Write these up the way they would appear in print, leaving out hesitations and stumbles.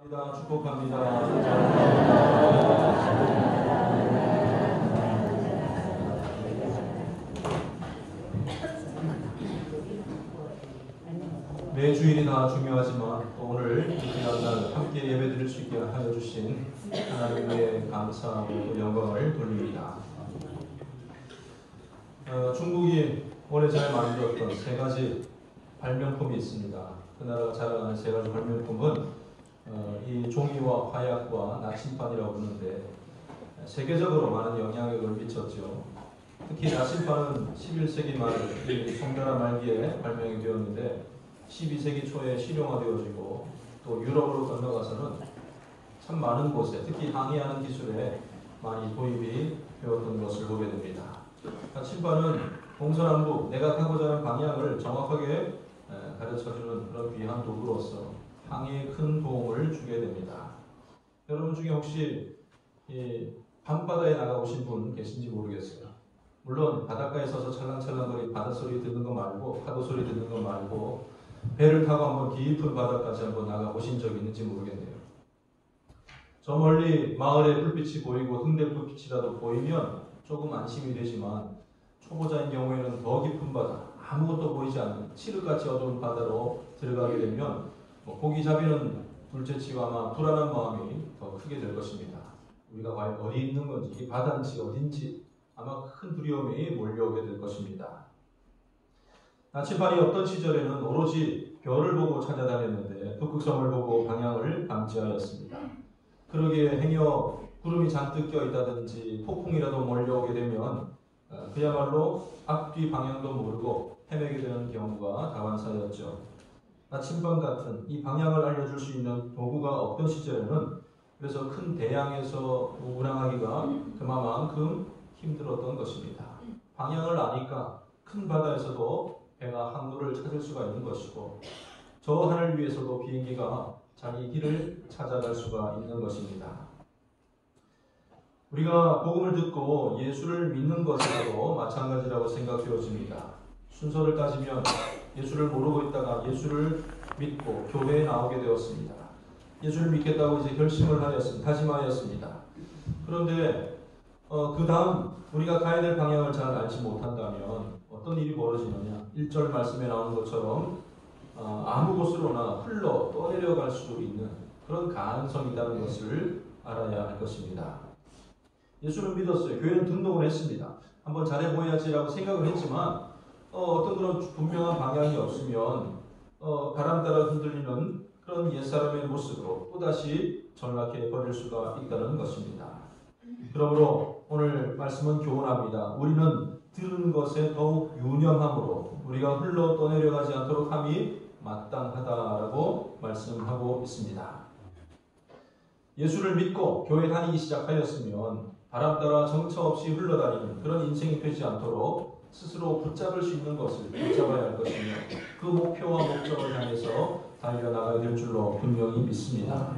축복합니다. 매 주일이 다 중요하지만 오늘 이 귀한 함께 예배드릴 수 있게 하여 주신 하나님의 감사하고 영광을 돌립니다. 중국이 오래전에 만들었던 세 가지 발명품이 있습니다. 그 나라가 자랑하는 세 가지 발명품은 이 종이와 화약과 나침반이라고 부르는데 세계적으로 많은 영향력을 미쳤죠. 특히 나침반은 11세기 말 송나라 말기에 발명이 되었는데 12세기 초에 실용화되어지고 또 유럽으로 건너가서는 참 많은 곳에 특히 항해하는 기술에 많이 도입이 되었던 것을 보게 됩니다. 나침반은 동서남북 내가 가고자 하는 방향을 정확하게 가르쳐주는 그런 귀한 도구로서 항해에 큰 도움을 주게 됩니다. 여러분 중에 혹시 밤바다에 나가보신 분 계신지 모르겠어요. 물론 바닷가에 서서 찰랑찰랑거리 바닷소리 듣는 거 말고 파도소리 듣는 거 말고 배를 타고 한번 깊은 바다까지 한번 나가보신 적이 있는지 모르겠네요. 저 멀리 마을에 불빛이 보이고 등대 불빛이라도 보이면 조금 안심이 되지만 초보자인 경우에는 더 깊은 바다, 아무것도 보이지 않는 칠흑같이 어두운 바다로 들어가게 되면 고기잡이는 둘째치고 아마 불안한 마음이 더 크게 될 것입니다. 우리가 과연 어디 있는 건지, 이 바다인지 어딘지 아마 큰 두려움이 몰려오게 될 것입니다. 나침반이 어떤 시절에는 오로지 별을 보고 찾아다녔는데 북극성을 보고 방향을 감지하였습니다. 그러기에 행여 구름이 잔뜩 껴있다든지 폭풍이라도 몰려오게 되면 그야말로 앞뒤 방향도 모르고 헤매게 되는 경우가 다반사였죠. 나침반 같은 이 방향을 알려줄 수 있는 도구가 없던 시절에는 그래서 큰 대양에서 운항하기가 그만큼 힘들었던 것입니다. 방향을 아니까 큰 바다에서도 배가 항로를 찾을 수가 있는 것이고 저 하늘 위에서도 비행기가 자기 길을 찾아갈 수가 있는 것입니다. 우리가 복음을 듣고 예수를 믿는 것에도 마찬가지라고 생각되어집니다. 순서를 따지면 예수를 모르고 있다가 예수를 믿고 교회에 나오게 되었습니다. 예수를 믿겠다고 이제 결심을 하였습니다. 다짐하였습니다. 그런데 그 다음 우리가 가야 될 방향을 잘 알지 못한다면 어떤 일이 벌어지느냐? 1절 말씀에 나오는 것처럼 아무 곳으로나 흘러 떠내려갈 수 있는 그런 가능성이 있다는 것을 알아야 할 것입니다. 예수를 믿었어요. 교회는 등록을 했습니다. 한번 잘해보야지라고 생각을 했지만 어떤 그런 분명한 방향이 없으면 바람 따라 흔들리는 그런 옛사람의 모습으로 또다시 전락해 버릴 수가 있다는 것입니다. 그러므로 오늘 말씀은 교훈합니다. 우리는 들은 것에 더욱 유념함으로 우리가 흘러 떠내려가지 않도록 함이 마땅하다라고 말씀하고 있습니다. 예수를 믿고 교회 다니기 시작하였으면 바람 따라 정처 없이 흘러다니는 그런 인생이 되지 않도록 스스로 붙잡을 수 있는 것을 붙잡아야 할 것이며 그 목표와 목적을 향해서 달려나가야 될 줄로 분명히 믿습니다.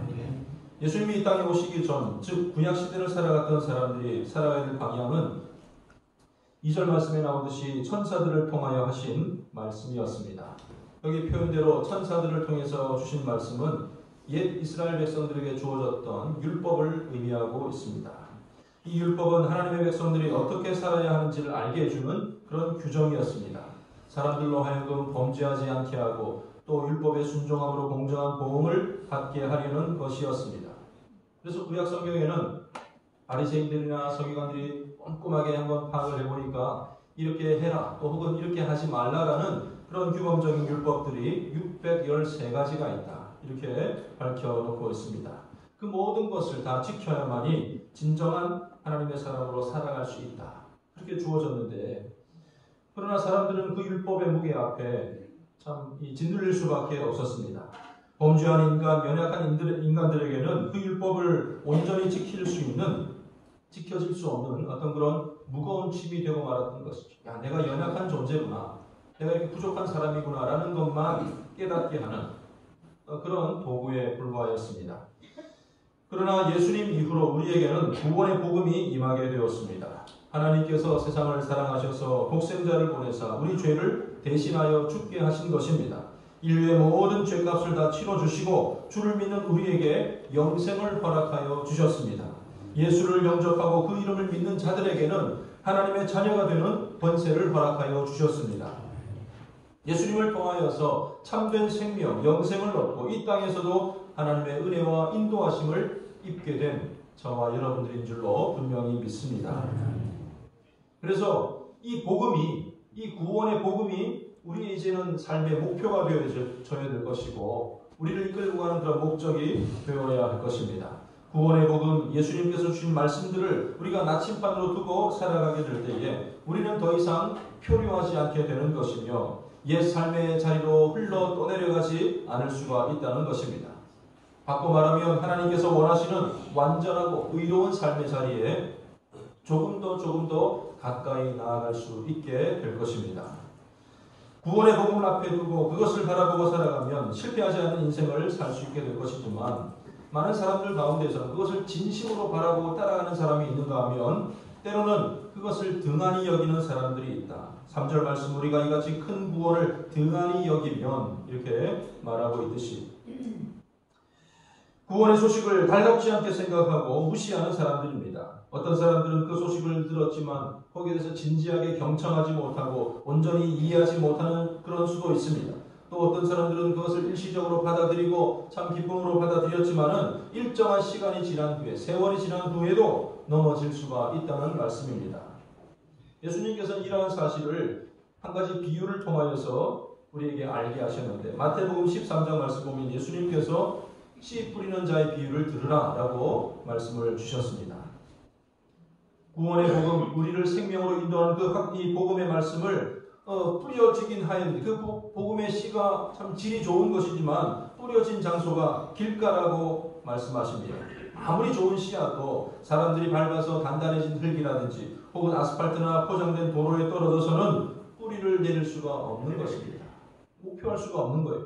예수님이 이 땅에 오시기 전, 즉 구약시대를 살아갔던 사람들이 살아가야 될 방향은 2절 말씀에 나오듯이 천사들을 통하여 하신 말씀이었습니다. 여기 표현대로 천사들을 통해서 주신 말씀은 옛 이스라엘 백성들에게 주어졌던 율법을 의미하고 있습니다. 이 율법은 하나님의 백성들이 어떻게 살아야 하는지를 알게 해주는 그런 규정이었습니다. 사람들로 하여금 범죄하지 않게 하고 또 율법에 순종함으로 공정한 보응을 받게 하려는 것이었습니다. 그래서 구약 성경에는 바리새인들이나 서기관들이 꼼꼼하게 한번 파악을 해보니까 이렇게 해라 또 혹은 이렇게 하지 말라라는 그런 규범적인 율법들이 613가지가 있다. 이렇게 밝혀놓고 있습니다. 그 모든 것을 다 지켜야만이 진정한 하나님의 사람으로 살아갈 수 있다. 그렇게 주어졌는데 그러나 사람들은 그 율법의 무게 앞에 참 짓눌릴 수밖에 없었습니다. 범죄한 인간, 연약한 인간들에게는 그 율법을 온전히 지킬 수 있는, 지켜질 수 없는 어떤 그런 무거운 짐이 되고 말았던 것이죠. 야, 내가 연약한 존재구나. 내가 이렇게 부족한 사람이구나 라는 것만 깨닫게 하는 그런 도구에 불과하였습니다. 그러나 예수님 이후로 우리에게는 구원의 복음이 임하게 되었습니다. 하나님께서 세상을 사랑하셔서 독생자를 보내사 우리 죄를 대신하여 죽게 하신 것입니다. 인류의 모든 죄값을 다 치러주시고 주를 믿는 우리에게 영생을 허락하여 주셨습니다. 예수를 영접하고 그 이름을 믿는 자들에게는 하나님의 자녀가 되는 권세를 허락하여 주셨습니다. 예수님을 통하여서 참된 생명, 영생을 얻고 이 땅에서도 하나님의 은혜와 인도하심을 입게 된 저와 여러분들인 줄로 분명히 믿습니다. 그래서 이 복음이, 이 구원의 복음이 우리의 이제는 삶의 목표가 되어져야 될 것이고 우리를 이끌고 가는 그런 목적이 되어야 할 것입니다. 구원의 복음, 예수님께서 주신 말씀들을 우리가 나침반으로 두고 살아가게 될 때에 우리는 더 이상 표류하지 않게 되는 것이며 옛 삶의 자리로 흘러 떠내려가지 않을 수가 있다는 것입니다. 바꿔 말하면 하나님께서 원하시는 완전하고 의로운 삶의 자리에 조금 더 가까이 나아갈 수 있게 될 것입니다. 구원의 복음을 앞에 두고 그것을 바라보고 살아가면 실패하지 않는 인생을 살 수 있게 될 것이지만 많은 사람들 가운데서는 그것을 진심으로 바라보고 따라가는 사람이 있는가 하면 때로는 그것을 등한히 여기는 사람들이 있다. 3절 말씀 우리가 이같이 큰 구원을 등한히 여기면 이렇게 말하고 있듯이 구원의 소식을 달갑지 않게 생각하고 무시하는 사람들입니다. 어떤 사람들은 그 소식을 들었지만 거기에 대해서 진지하게 경청하지 못하고 온전히 이해하지 못하는 그런 수도 있습니다. 또 어떤 사람들은 그것을 일시적으로 받아들이고 참 기쁨으로 받아들였지만은 일정한 시간이 지난 후에, 세월이 지난 후에도 넘어질 수가 있다는 말씀입니다. 예수님께서는 이러한 사실을 한 가지 비유를 통하여서 우리에게 알게 하셨는데 마태복음 13장 말씀 보면 예수님께서 씨 뿌리는 자의 비유를 들으라 라고 말씀을 주셨습니다. 구원의 복음, 우리를 생명으로 인도하는 이 복음의 말씀을 뿌려지긴 하였는데 그 복음의 씨가 참 질이 좋은 것이지만 뿌려진 장소가 길가라고 말씀하십니다. 아무리 좋은 씨야도 사람들이 밟아서 단단해진 흙이라든지 혹은 아스팔트나 포장된 도로에 떨어져서는 뿌리를 내릴 수가 없는 것입니다. 목표할 수가 없는 거예요.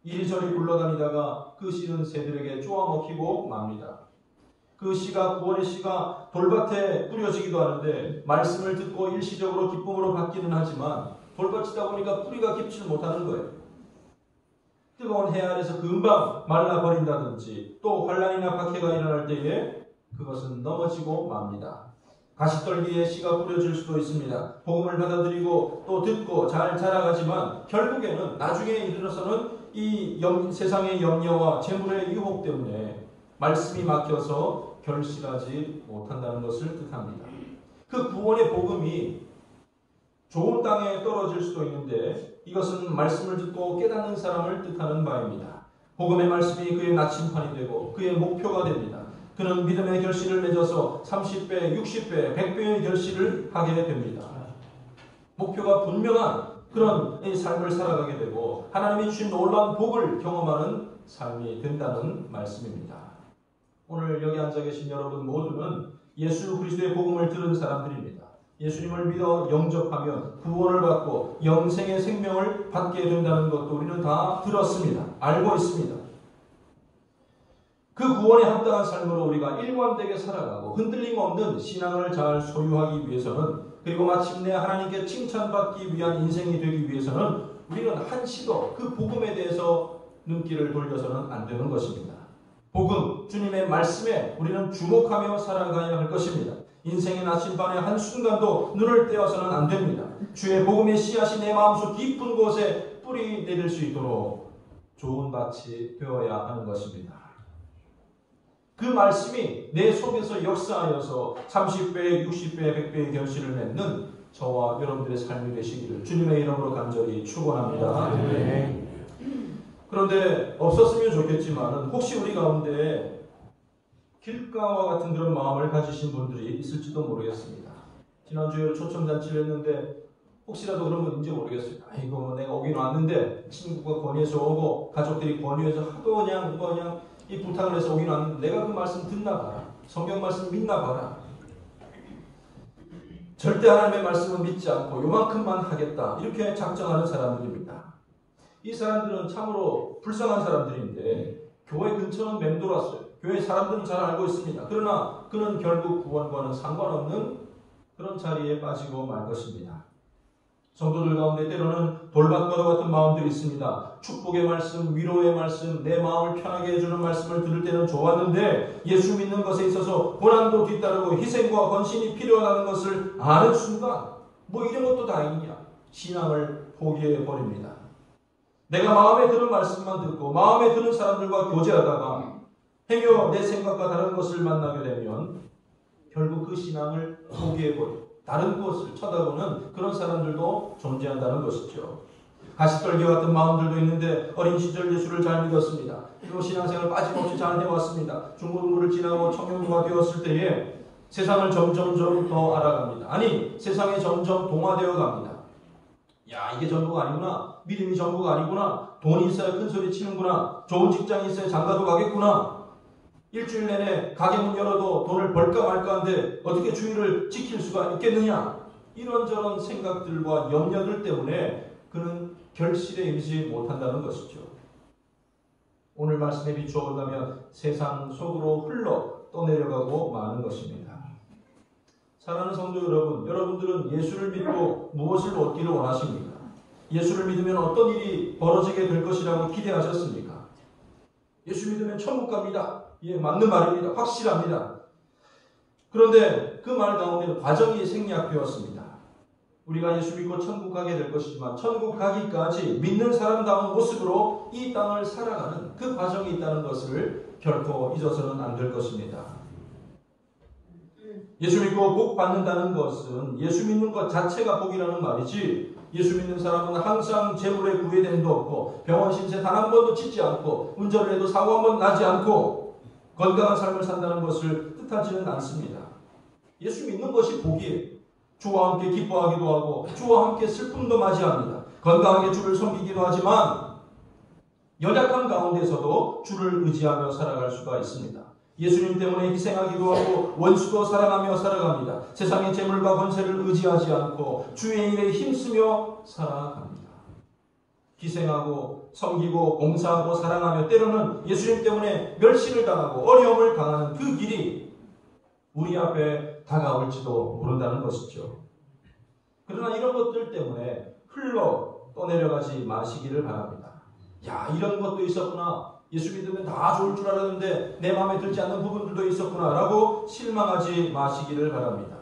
이리저리 굴러다니다가 그 씨는 새들에게 쪼아먹히고 맙니다. 그 씨가, 구원의 씨가 돌밭에 뿌려지기도 하는데 말씀을 듣고 일시적으로 기쁨으로 받기는 하지만 돌밭이다 보니까 뿌리가 깊지 못하는 거예요. 뜨거운 해 아래서 금방 말라버린다든지 또 환란이나 박해가 일어날 때에 그것은 넘어지고 맙니다. 가시떨기에 씨가 뿌려질 수도 있습니다. 복음을 받아들이고 또 듣고 잘 자라가지만 결국에는 나중에 이르러서는 이 세상의 염려와 재물의 유혹 때문에 말씀이 막혀서 결실하지 못한다는 것을 뜻합니다. 그 구원의 복음이 좋은 땅에 떨어질 수도 있는데 이것은 말씀을 듣고 깨닫는 사람을 뜻하는 바입니다. 복음의 말씀이 그의 나침판이 되고 그의 목표가 됩니다. 그는 믿음의 결실을 맺어서 30배, 60배, 100배의 결실을 하게 됩니다. 목표가 분명한 그런 삶을 살아가게 되고 하나님이 주신 놀라운 복을 경험하는 삶이 된다는 말씀입니다. 오늘 여기 앉아 계신 여러분 모두는 예수 그리스도의 복음을 들은 사람들입니다. 예수님을 믿어 영접하면 구원을 받고 영생의 생명을 받게 된다는 것도 우리는 다 들었습니다. 알고 있습니다. 그 구원에 합당한 삶으로 우리가 일관되게 살아가고 흔들림 없는 신앙을 잘 소유하기 위해서는 그리고 마침내 하나님께 칭찬받기 위한 인생이 되기 위해서는 우리는 한시도 그 복음에 대해서 눈길을 돌려서는 안 되는 것입니다. 복음, 주님의 말씀에 우리는 주목하며 살아가야 할 것입니다. 인생의 나침반의 한순간도 눈을 떼어서는 안 됩니다. 주의 복음의 씨앗이 내 마음속 깊은 곳에 뿌리 내릴 수 있도록 좋은 밭이 되어야 하는 것입니다. 그 말씀이 내 속에서 역사하여서 30배, 60배, 100배의 결실을 맺는 저와 여러분들의 삶이 되시기를 주님의 이름으로 간절히 축원합니다. 네. 그런데 없었으면 좋겠지만 혹시 우리 가운데 길가와 같은 그런 마음을 가지신 분들이 있을지도 모르겠습니다. 지난주에 초청잔치를 했는데 혹시라도 그런 건지 모르겠어요. 아이고 내가 오긴 왔는데 친구가 권유해서 오고 가족들이 권유해서 하도 그냥 이 부탁을 해서 오긴 왔는데 내가 그 말씀 듣나 봐라. 성경 말씀 믿나 봐라. 절대 하나님의 말씀은 믿지 않고 요만큼만 하겠다. 이렇게 작정하는 사람들입니다. 이 사람들은 참으로 불쌍한 사람들인데 교회 근처는 맴돌았어요. 교회 사람들은 잘 알고 있습니다. 그러나 그는 결국 구원과는 상관없는 그런 자리에 빠지고 말 것입니다. 성도들 가운데 때로는 돌밭과도 같은 마음들이 있습니다. 축복의 말씀, 위로의 말씀, 내 마음을 편하게 해주는 말씀을 들을 때는 좋았는데 예수 믿는 것에 있어서 고난도 뒤따르고 희생과 헌신이 필요하다는 것을 아는 순간 뭐 이런 것도 다 있냐? 신앙을 포기해 버립니다. 내가 마음에 드는 말씀만 듣고 마음에 드는 사람들과 교제하다가 행여 내 생각과 다른 것을 만나게 되면 결국 그 신앙을 포기해 버리고 다른 곳을 쳐다보는 그런 사람들도 존재한다는 것이죠. 가시떨기 같은 마음들도 있는데 어린 시절 예수를 잘 믿었습니다. 그리고 신앙생활 빠짐없이 잘 해왔습니다. 중고등부를 지나고 청년부가 되었을 때에 세상을 점점 더 알아갑니다. 아니, 세상에 점점 동화되어 갑니다. 야, 이게 전부가 아니구나. 믿음이 전부가 아니구나. 돈이 있어야 큰 소리 치는구나. 좋은 직장이 있어야 장가도 가겠구나. 일주일 내내 가게 문 열어도 돈을 벌까 말까 한데 어떻게 주의를 지킬 수가 있겠느냐. 이런저런 생각들과 염려들 때문에 그는 결실에 이르지 못한다는 것이죠. 오늘 말씀에 비추어 본다면 세상 속으로 흘러 떠내려가고 마는 것입니다. 사랑하는 성도 여러분, 여러분들은 예수를 믿고 무엇을 얻기를 원하십니까? 예수를 믿으면 어떤 일이 벌어지게 될 것이라고 기대하셨습니까? 예수 믿으면 천국 갑니다. 예, 맞는 말입니다. 확실합니다. 그런데 그 말 가운데 과정이 생략되었습니다. 우리가 예수 믿고 천국 가게 될 것이지만 천국 가기까지 믿는 사람다운 모습으로 이 땅을 살아가는 그 과정이 있다는 것을 결코 잊어서는 안 될 것입니다. 예수 믿고 복 받는다는 것은 예수 믿는 것 자체가 복이라는 말이지, 예수 믿는 사람은 항상 재물에 구애됨도 없고 병원 신세 단 한 번도 짓지 않고 운전을 해도 사고 한 번 나지 않고 건강한 삶을 산다는 것을 뜻하지는 않습니다. 예수 믿는 것이 복이에요. 주와 함께 기뻐하기도 하고 주와 함께 슬픔도 맞이합니다. 건강하게 주를 섬기기도 하지만 연약한 가운데서도 주를 의지하며 살아갈 수가 있습니다. 예수님 때문에 희생하기도 하고 원수도 사랑하며 살아갑니다. 세상의 재물과 권세를 의지하지 않고 주의 일에 힘쓰며 살아갑니다. 희생하고 섬기고 봉사하고 사랑하며 때로는 예수님 때문에 멸시를 당하고 어려움을 당하는 그 길이 우리 앞에 다가올지도 모른다는 것이죠. 그러나 이런 것들 때문에 흘러 떠내려가지 마시기를 바랍니다. 야, 이런 것도 있었구나. 예수 믿으면 다 좋을 줄 알았는데 내 마음에 들지 않는 부분들도 있었구나 라고 실망하지 마시기를 바랍니다.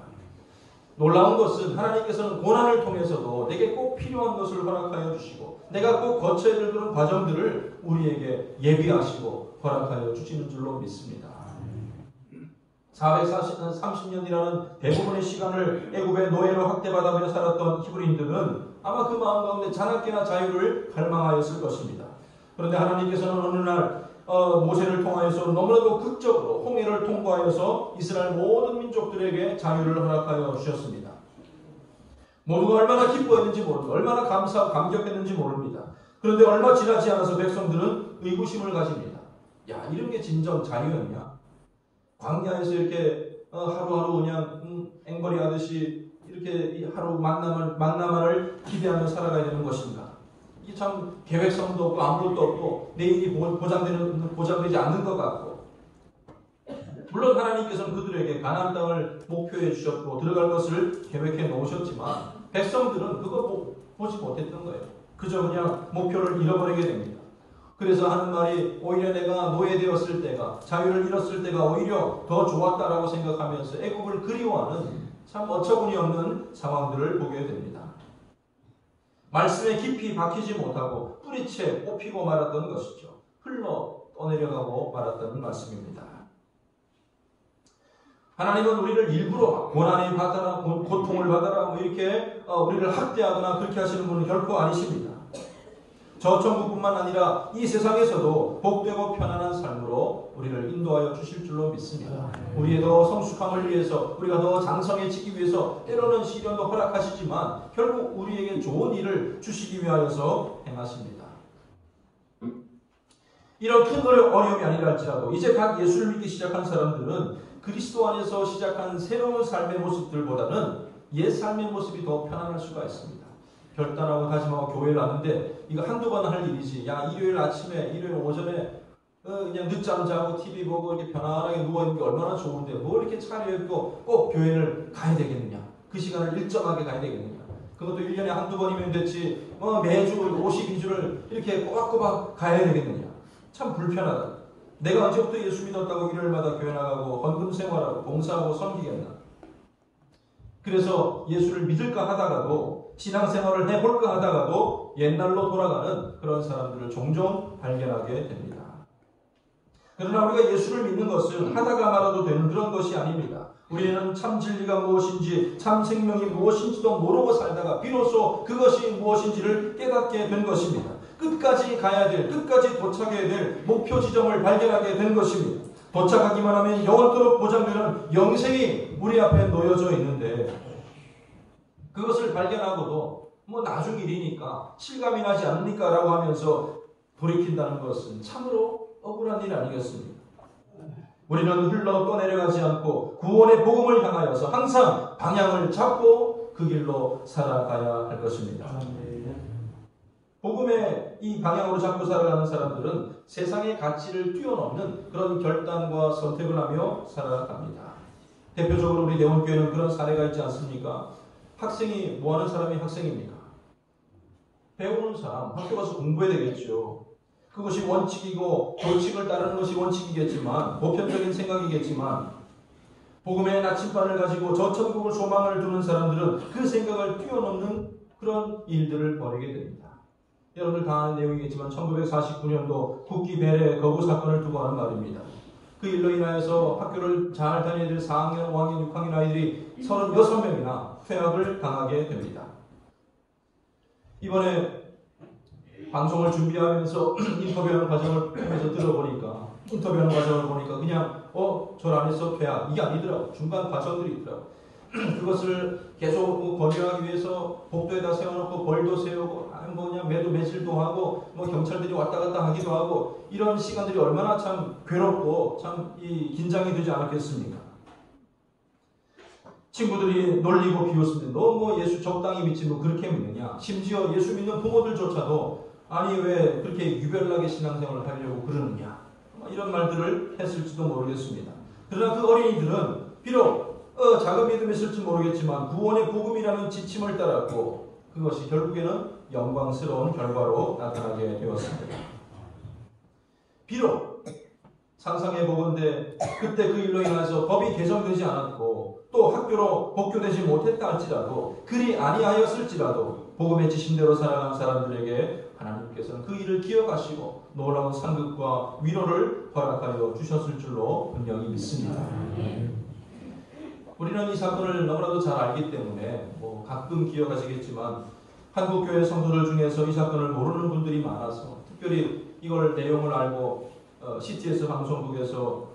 놀라운 것은 하나님께서는 고난을 통해서도 내게 꼭 필요한 것을 허락하여 주시고 내가 꼭 거쳐야 될 그런 과정들을 우리에게 예비하시고 허락하여 주시는 줄로 믿습니다. 430년이라는 대부분의 시간을 애굽의 노예로 학대받아며 살았던 히브리인들은 아마 그 마음 가운데 자나깨나 자유를 갈망하였을 것입니다. 그런데 하나님께서는 어느 날 모세를 통하여서 너무나도 극적으로 홍해를 통과하여서 이스라엘 모든 민족들에게 자유를 허락하여 주셨습니다. 모두가 얼마나 기뻐했는지 모릅니다. 얼마나 감사하고 감격했는지 모릅니다. 그런데 얼마 지나지 않아서 백성들은 의구심을 가집니다. 야, 이런 게 진정 자유였냐? 광야에서 이렇게 하루하루 그냥 앵벌이 하듯이 이렇게 하루 만나만을 기대하며 살아가야 되는 것인가? 이게 참 계획성도 없고 아무것도 없고 내일이 보장되지 않는 것 같고, 물론 하나님께서는 그들에게 가나안 땅을 목표해 주셨고 들어갈 것을 계획해 놓으셨지만 백성들은 그거 보지 못했던 거예요. 그저 그냥 목표를 잃어버리게 됩니다. 그래서 하는 말이 오히려 내가 노예되었을 때가, 자유를 잃었을 때가 오히려 더 좋았다라고 생각하면서 애국을 그리워하는 참 어처구니 없는 상황들을 보게 됩니다. 말씀에 깊이 박히지 못하고 뿌리채 뽑히고 말았던 것이죠. 흘러 떠내려가고 말았다는 말씀입니다. 하나님은 우리를 일부러 고난을 받아라, 고통을 받아라, 뭐 이렇게 우리를 학대하거나 그렇게 하시는 분은 결코 아니십니다. 저 천국뿐만 아니라 이 세상에서도 복되고 편안한 삶으로 우리를 인도하여 주실 줄로 믿습니다. 우리의 더 성숙함을 위해서, 우리가 더 장성해지기 위해서 때로는 시련도 허락하시지만 결국 우리에게 좋은 일을 주시기 위하여서 행하십니다. 이런 큰 어려움이 아니라 할지라도 이제 각 예수를 믿기 시작한 사람들은 그리스도 안에서 시작한 새로운 삶의 모습들보다는 옛 삶의 모습이 더 편안할 수가 있습니다. 결단하고 다짐하고 교회를 왔는데 이거 한두 번 할 일이지. 야, 일요일 아침에, 일요일 오전에 그냥 늦잠 자고 TV 보고 이렇게 편안하게 누워있는 게 얼마나 좋은데 뭐 이렇게 차려입고 꼭 교회를 가야 되겠느냐. 그 시간을 일정하게 가야 되겠느냐. 그것도 1년에 한두 번이면 됐지 매주 52주를 이렇게 꼬박꼬박 가야 되겠느냐. 참 불편하다. 내가 언제부터 예수 믿었다고 일요일마다 교회 나가고 헌금 생활하고 봉사하고 섬기겠나. 그래서 예수를 믿을까 하다가도 신앙생활을 해볼까 하다가도 옛날로 돌아가는 그런 사람들을 종종 발견하게 됩니다. 그러나 우리가 예수를 믿는 것은 하다가 말아도 되는 그런 것이 아닙니다. 우리는 참 진리가 무엇인지 참 생명이 무엇인지도 모르고 살다가 비로소 그것이 무엇인지를 깨닫게 된 것입니다. 끝까지 가야 될, 끝까지 도착해야 될 목표 지점을 발견하게 된 것입니다. 도착하기만 하면 영원토록 보장되는 영생이 우리 앞에 놓여져 있는데 그것을 발견하고도 나중 일이니까 실감이 나지 않으니까 라고 하면서 돌이킨다는 것은 참으로 억울한 일 아니겠습니까? 우리는 흘러 떠내려가지 않고 구원의 복음을 향하여서 항상 방향을 잡고 그 길로 살아가야 할 것입니다. 복음의 이 방향으로 잡고 살아가는 사람들은 세상의 가치를 뛰어넘는 그런 결단과 선택을 하며 살아갑니다. 대표적으로 우리 대원교회는 그런 사례가 있지 않습니까? 학생이 뭐하는 사람이 학생입니까? 배우는 사람, 학교 가서 공부해야 되겠죠. 그것이 원칙이고 교칙을 따르는 것이 원칙이겠지만 보편적인 생각이겠지만 복음의 나침반을 가지고 저 천국을 소망을 두는 사람들은 그 생각을 뛰어넘는 그런 일들을 벌이게 됩니다. 여러분들 다 아는 내용이겠지만 1949년도 국기 배례 거부 사건을 두고 하는 말입니다. 그 일로 인하여서 학교를 잘 다녀야 될 4학년, 5학년, 6학년 아이들이 36명이나 퇴학을 당하게 됩니다. 이번에 방송을 준비하면서 인터뷰하는 과정을 보면서 들어보니까 그냥 저 안에서 퇴학 이게 아니더라고. 중간 과정들이 있더라고. 그것을 계속 권유하기 위해서 복도에다 세워놓고 벌도 세우고 그냥 매도 매질도 하고 경찰들이 왔다 갔다 하기도 하고 이런 시간들이 얼마나 참 괴롭고 참 긴장이 되지 않았겠습니까? 친구들이 놀리고 비웃습니다. 너 예수 적당히 믿지 그렇게 믿느냐? 심지어 예수 믿는 부모들조차도 아니 왜 그렇게 유별나게 신앙생활을 하려고 그러느냐? 이런 말들을 했을지도 모르겠습니다. 그러나 그 어린이들은 비록 작은 믿음이 있을지 모르겠지만 구원의 복음이라는 지침을 따랐고 그것이 결국에는 영광스러운 결과로 나타나게 되었습니다. 비록 상상해 보건대 그때 그 일로 인해서 법이 개정되지 않았고 또 학교로 복교되지 못했다 할지라도 그리 아니하였을지라도 복음의 지침대로 살아간 사람들에게 하나님께서는 그 일을 기억하시고 놀라운 상급과 위로를 허락하여 주셨을 줄로 분명히 믿습니다. 우리는 이 사건을 너무나도 잘 알기 때문에 가끔 기억하시겠지만 한국교회 성도들 중에서 이 사건을 모르는 분들이 많아서 특별히 이걸 내용을 알고 CTS 방송국에서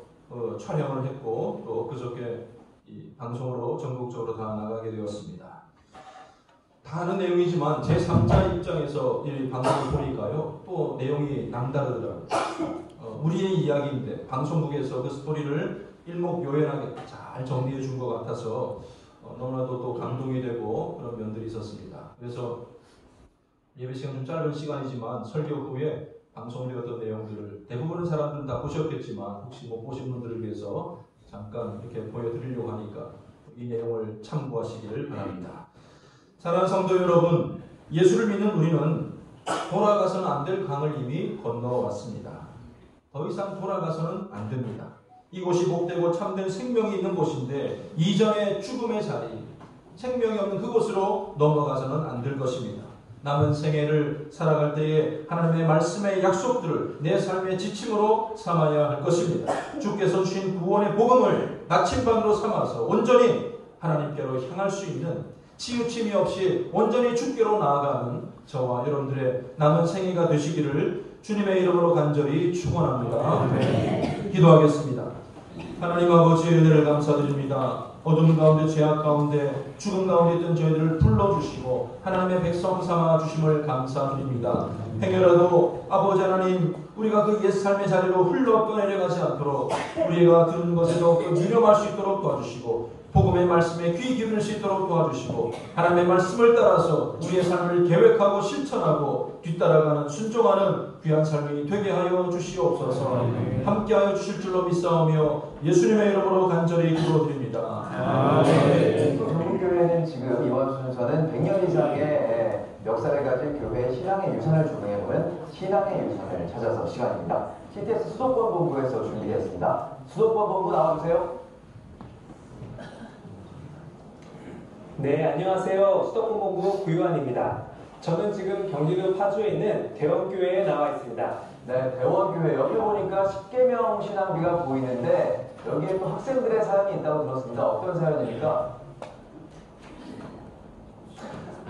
촬영을 했고 또 그저께 이 방송으로 전국적으로 다 나가게 되었습니다. 다 아는 내용이지만 제3자 입장에서 이 방송을 보니까요 또 내용이 남다르더라고요. 우리의 이야기인데 방송국에서 그 스토리를 일목요연하게 잘 정리해 준 것 같아서 너무나도 또 감동이 되고 그런 면들이 있었습니다. 그래서 예배 시간 좀 짧은 시간이지만 설교 후에 방송되었던 내용들을 대부분의 사람들은 다 보셨겠지만 혹시 못 보신 분들을 위해서 잠깐 이렇게 보여드리려고 하니까 이 내용을 참고하시기를 바랍니다. 사랑하는 성도 여러분, 예수를 믿는 우리는 돌아가서는 안 될 강을 이미 건너왔습니다. 더 이상 돌아가서는 안 됩니다. 이곳이 복되고 참된 생명이 있는 곳인데 이전의 죽음의 자리, 생명이 없는 그곳으로 넘어가서는 안 될 것입니다. 남은 생애를 살아갈 때에 하나님의 말씀의 약속들을 내 삶의 지침으로 삼아야 할 것입니다. 주께서 주신 구원의 복음을 나침반으로 삼아서 온전히 하나님께로 향할 수 있는 치우침이 없이 온전히 주께로 나아가는 저와 여러분들의 남은 생애가 되시기를 주님의 이름으로 간절히 축원합니다. 기도하겠습니다. 하나님 아버지 은혜를 감사드립니다. 어둠 가운데 죄악 가운데 죽음 가운데 있던 저희들을 불러주시고 하나님의 백성 삼아 주심을 감사드립니다. 행여라도 아버지 하나님 우리가 그 옛삶의 자리로 흘러 떠내려가지 않도록 우리가 들은 것에도 또 유념할 수 있도록 도와주시고 복음의 말씀에 귀 기울일 수 있도록 도와주시고 하나님의 말씀을 따라서 우리의 삶을 계획하고 실천하고 뒤따라가는 순종하는 귀한 삶이 되게 하여 주시옵소서. 함께하여 주실 줄로 믿사오며 예수님의 이름으로 간절히 기도드립니다. 전국교회는 지금 이번 순서는 100년 이상의 역사를 가진 교회의 신앙의 유산을 조명해보는 신앙의 유산을 찾아서 시간입니다. CTS 수도권 본부에서 준비되었습니다. 수도권 본부 나와주세요. 네, 안녕하세요. 수도권 본부 구유환입니다. 저는 지금 경기도 파주에 있는 대원교회에 나와 있습니다. 네, 대원교회 여기 보니까 10계명 신앙비가 보이는데 여기에 또 학생들의 사연이 있다고 들었습니다. 어떤 사연입니까?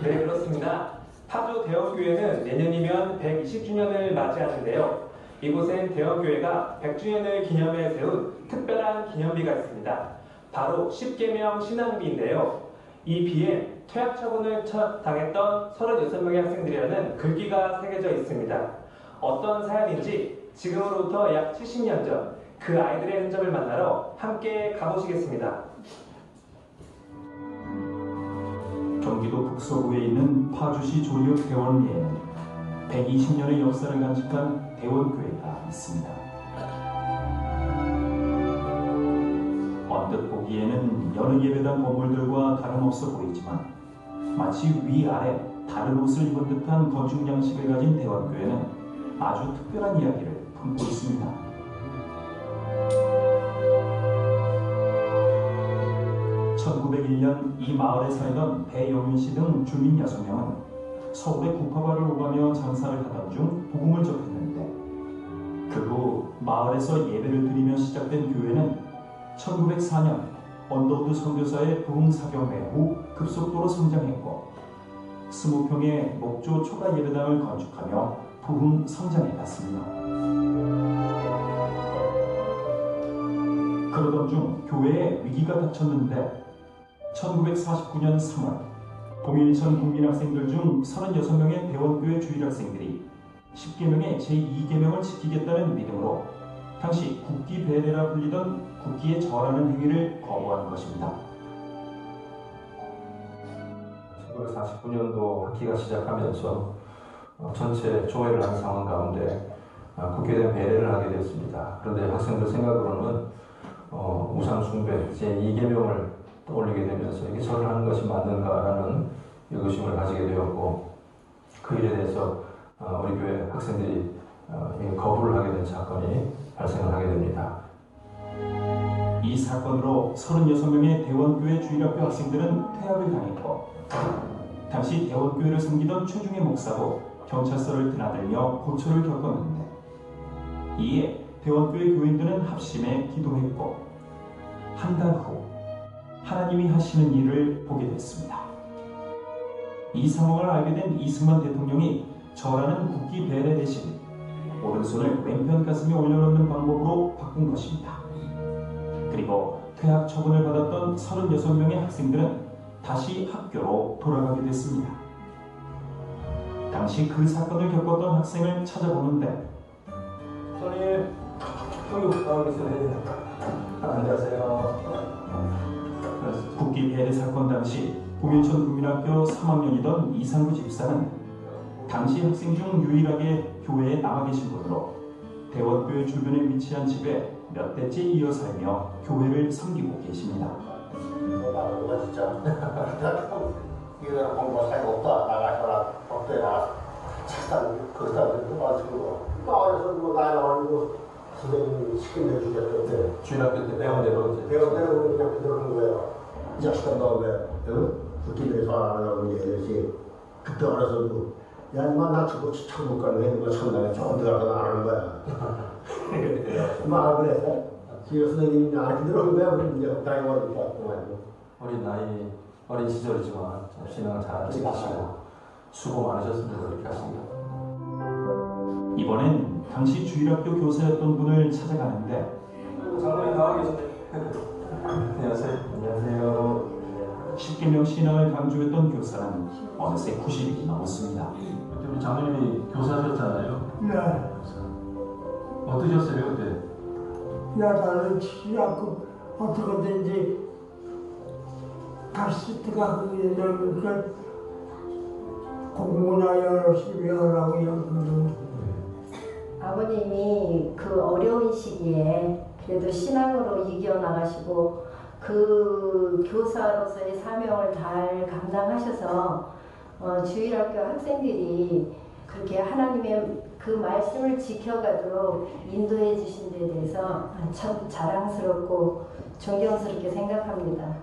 네, 그렇습니다. 파주 대원교회는 내년이면 120주년을 맞이하는데요. 이곳엔 대원교회가 100주년을 기념해 세운 특별한 기념비가 있습니다. 바로 10계명 신앙비인데요. 이 비에 퇴학 처분을 당했던 36명의 학생들이라는 글귀가 새겨져 있습니다. 어떤 사연인지 지금으로부터 약 70년 전 그 아이들의 흔적을 만나러 함께 가보시겠습니다. 경기도 북서부에 있는 파주시 조리읍 대원리에는 120년의 역사를 간직한 대원교회가 있습니다. 언뜻 보기에는 여느 예배당 건물들과 다름없어 보이지만 마치 위아래 다른 옷을 입은 듯한 건축 양식을 가진 대원교회는 아주 특별한 이야기를 품고 있습니다. 1901년 이 마을에 살던 배영윤 씨 등 주민 6명은 서울의 구파발을 오가며 장사를 하던 중 복음을 접했는데 그 후 마을에서 예배를 드리며 시작된 교회는 1904년 언더우드 선교사의 부흥 사경회 후 급속도로 성장했고 20평의 목조 초가 예배당을 건축하며 부흥 성장해 갔습니다. 그러던 중 교회에 위기가 닥쳤는데 1949년 3월 봉일천 국민학생들 중 36명의 대원교회 주일학생들이 10계명의 제2계명을 지키겠다는 믿음으로 당시 국기 배례라 불리던 국기에 절하는 행위를 거부한 것입니다. 1949년도 학기가 시작하면서 전체 조회를 하는 상황 가운데 국기에 대한 배례를 하게 되었습니다. 그런데 학생들 생각으로는 우상 숭배, 제2계명을 떠올리게 되면서 이게 절을 하는 것이 맞는가라는 의구심을 가지게 되었고 그 일에 대해서 우리 교회 학생들이 거부를 하게 된 사건이 발생을 하게 됩니다. 이 사건으로 36명의 대원교회 주일학교 학생들은 퇴학을 당했고 당시 대원교회를 섬기던 최중의 목사도 경찰서를 드나들며 고초를 겪었는데 이에 대원교회 교인들은 합심해 기도했고 한 달 후 하나님이 하시는 일을 보게 됐습니다. 이 상황을 알게 된 이승만 대통령이 절하는 국기 배례 대신 오른손을 왼편 가슴에 올려놓는 방법으로 바꾼 것입니다. 그리고 퇴학 처분을 받았던 36명의 학생들은 다시 학교로 돌아가게 됐습니다. 당시 그 사건을 겪었던 학생을 찾아보는데 손님, 여기 나오겠어요. 안녕하세요. 국기 배례 사건 당시 봉일천 국민학교 3학년이던 이상구 집사는 당시 학생 중 유일하게 교회에 남아 계신 분으로 대원교회 주변에 위치한 집에 몇 대째 이어 살며 교회를 섬기고 계십니다. 나보다 진짜 이거는 공부할 사이가 없다. 나가셔라. 법대에 나가서 책상 거기다 가지고 마을에서 뭐 나이 나와가지고 선생님이 시킨 대로 주겠던데 주일학교 때 배운 대로 이제 배운 대로 그냥 그대로 한 거예요. 이 자식아 너 왜 국기에서 안 하냐고 얘기했지. 그때 알아서도 야 인마 나 저거 천국 가는 게 누가 천당에 좋은 데 가서 안 하는 거야. 막 그래. 지금 선생님이 나한테 들어온 거야. 우리 이제 나이 먹으니까 어린 시절이지만 신앙을 잘 지키시고 수고 많으셨습니다. 그렇게 하십니다. 이번엔 당시 주일학교 교사였던 분을 찾아가는데 장로님 나와 계신데. 안녕하세요. 안녕하세요. 10계명 신앙을 강조했던 교사는 어느새 90이 넘었습니다. 그때 우리 장로님이 교사셨잖아요. 네. 어떠셨어요 그때? 야, 나는 치료하고 어떻게든지 가스트가 그 공부나 열심히 하라고요. 아버님이 그 어려운 시기에 그래도 신앙으로 이겨나가시고 그 교사로서의 사명을 잘 감당하셔서 주일학교 학생들이 그렇게 하나님의 그 말씀을 지켜가도록 인도해 주신 데 대해서 참 자랑스럽고 존경스럽게 생각합니다.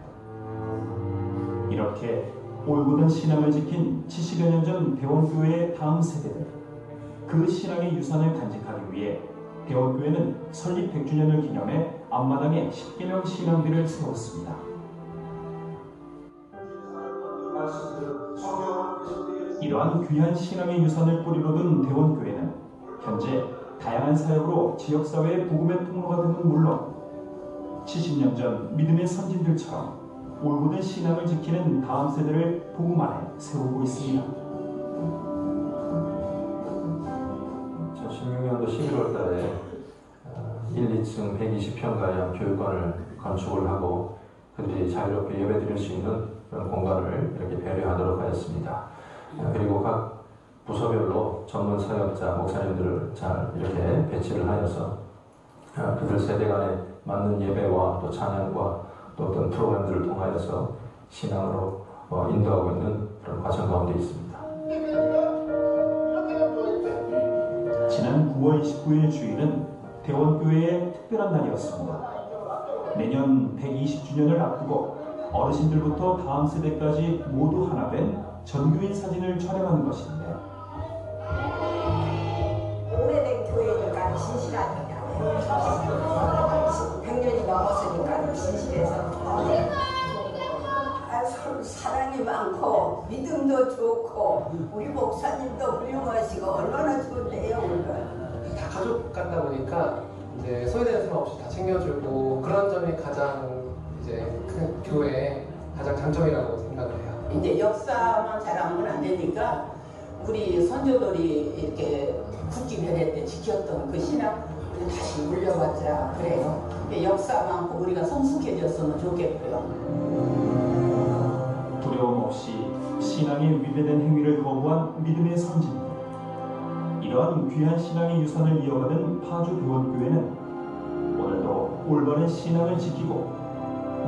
이렇게 올곧은 신앙을 지킨 70여 년 전 대원교회의 다음 세대들, 그 신앙의 유산을 간직하기 위해 대원교회는 설립 100주년을 기념해 앞마당에 10개명 신앙비를 세웠습니다. 이러한 귀한 신앙의 유산을 뿌리로 둔 대원교회는 현재 다양한 사역으로 지역사회의 복음의 통로가 됨은 물론 70년 전 믿음의 선진들처럼 올곧은 신앙을 지키는 다음 세대를 복음 안에 세우고 있습니다. 2016년도 11월 달에 1, 2층 120평가량 교육관을 건축을 하고 그들이 자유롭게 예배드릴 수 있는 그런 공간을 이렇게 배려하도록 하였습니다. 그리고 각 부서별로 전문 사역자, 목사님들을 잘 이렇게 배치를 하여서 그들 세대 간에 맞는 예배와 또 찬양과 또 어떤 프로그램들을 통하여서 신앙으로 인도하고 있는 그런 과정 가운데 있습니다. 지난 9월 29일 주일은 대원교회의 특별한 날이었습니다. 내년 120주년을 앞두고 어르신들부터 다음 세대까지 모두 하나 된 전교인 사진을 촬영하는 것인데 오래된 교회니까 진실하니까 100년이 넘었으니까 진실해서 서로 사랑이 많고 믿음도 좋고 우리 목사님도 훌륭하시고 얼마나 좋은데요. 다 가족 같다 보니까 이제 소외되는 사람 없이 다 챙겨주고 그런 점이 가장 이제 큰 교회의 가장 장점이라고 생각을 해요. 이제 역사만 자랑하면 안 되니까 우리 선조들이 이렇게 국기 변해 때 지켰던 그 신앙 우리 다시 물려받자 그래요. 역사만큼 우리가 성숙해졌으면 좋겠고요. 두려움 없이 신앙에 위배된 행위를 거부한 믿음의 선진들. 이러한 귀한 신앙의 유산을 이어가는 파주 대원교회는 오늘도 올바른 신앙을 지키고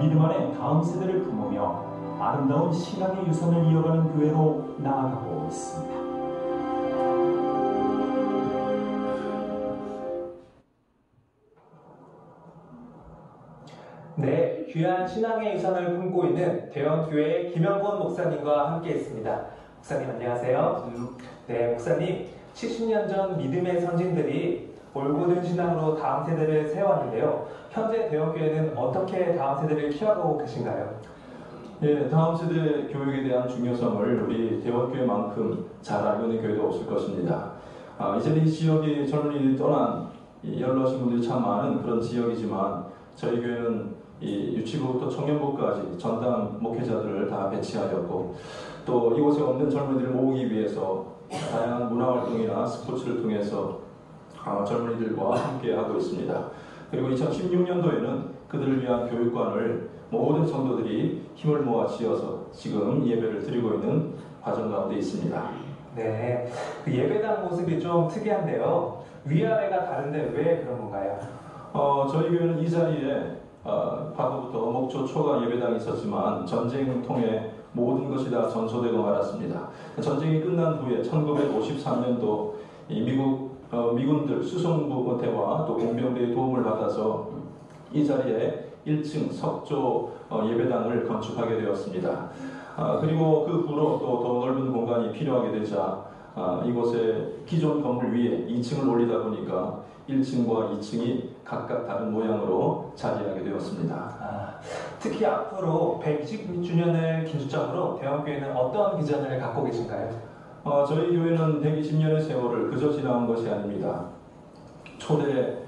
믿음 안에 다음 세대를 품으며 아름다운 신앙의 유산을 이어가는 교회로 나아가고 있습니다. 네, 귀한 신앙의 유산을 품고 있는 대원교회 김영권 목사님과 함께했습니다. 목사님 안녕하세요. 네, 목사님 70년 전 믿음의 선진들이 올곧은 신앙으로 다음 세대를 세웠는데요. 현재 대원교회는 어떻게 다음 세대를 키워가고 계신가요? 예, 다음 세대 교육에 대한 중요성을 우리 대원교회만큼 잘 알고 있는 교회도 없을 것입니다. 이제는 이 지역이 젊은이들이 떠난 연로하신 분들이 참 많은 그런 지역이지만 저희 교회는 이 유치부부터 청년부까지 전담 목회자들을 다 배치하였고 또 이곳에 없는 젊은이들을 모으기 위해서 다양한 문화활동이나 스포츠를 통해서 젊은이들과 함께 하고 있습니다. 그리고 2016년도에는 그들을 위한 교육관을 모든 성도들이 힘을 모아 지어서 지금 예배를 드리고 있는 과정 가운데 있습니다. 네, 그 예배당 모습이 좀 특이한데요. 위아래가 다른데 왜 그런 건가요? 저희 교회는 이 자리에 과거부터 목조 초가 예배당이 있었지만 전쟁 통해 모든 것이 다 전소되고 말았습니다. 전쟁이 끝난 후에 1953년도 미군들 수송부대와 또 공병대의 도움을 받아서 이 자리에 1층 석조 예배당을 건축하게 되었습니다. 그리고 그 후로 또 더 넓은 공간이 필요하게 되자 이곳에 기존 건물 위에 2층을 올리다 보니까 1층과 2층이 각각 다른 모양으로 자리하게 되었습니다. 특히 앞으로 120주년을 기준점으로 대원교회는 어떤 비전을 갖고 계신가요? 저희 교회는 120년의 세월을 그저 지나온 것이 아닙니다. 초대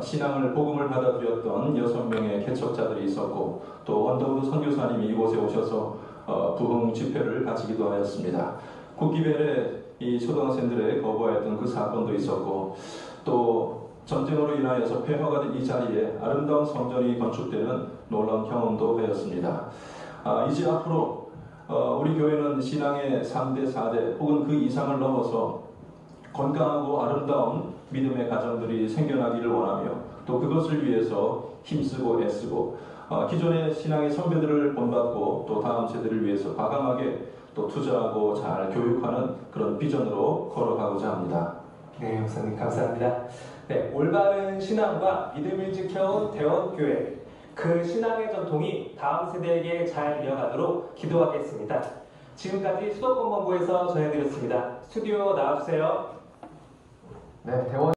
신앙을 복음을 받아들였던 6명의 개척자들이 있었고 또 원더우드 선교사님이 이곳에 오셔서 부흥 집회를 가지기도 하였습니다. 국기별에 이 초등학생들의 거부하였던 그 사건도 있었고 또 전쟁으로 인하여서 폐허가 된 이 자리에 아름다운 성전이 건축되는 놀라운 경험도 하였습니다. 이제 앞으로 우리 교회는 신앙의 3대, 4대 혹은 그 이상을 넘어서 건강하고 아름다운 믿음의 가정들이 생겨나기를 원하며 또 그것을 위해서 힘쓰고 애쓰고 기존의 신앙의 선배들을 본받고 또 다음 세대를 위해서 과감하게 또 투자하고 잘 교육하는 그런 비전으로 걸어가고자 합니다. 네, 목사님 감사합니다. 네, 올바른 신앙과 믿음을 지켜온 대원교회, 그 신앙의 전통이 다음 세대에게 잘 이어가도록 기도하겠습니다. 지금까지 수도권본부에서 전해드렸습니다. 스튜디오 나와주세요. 네, 대원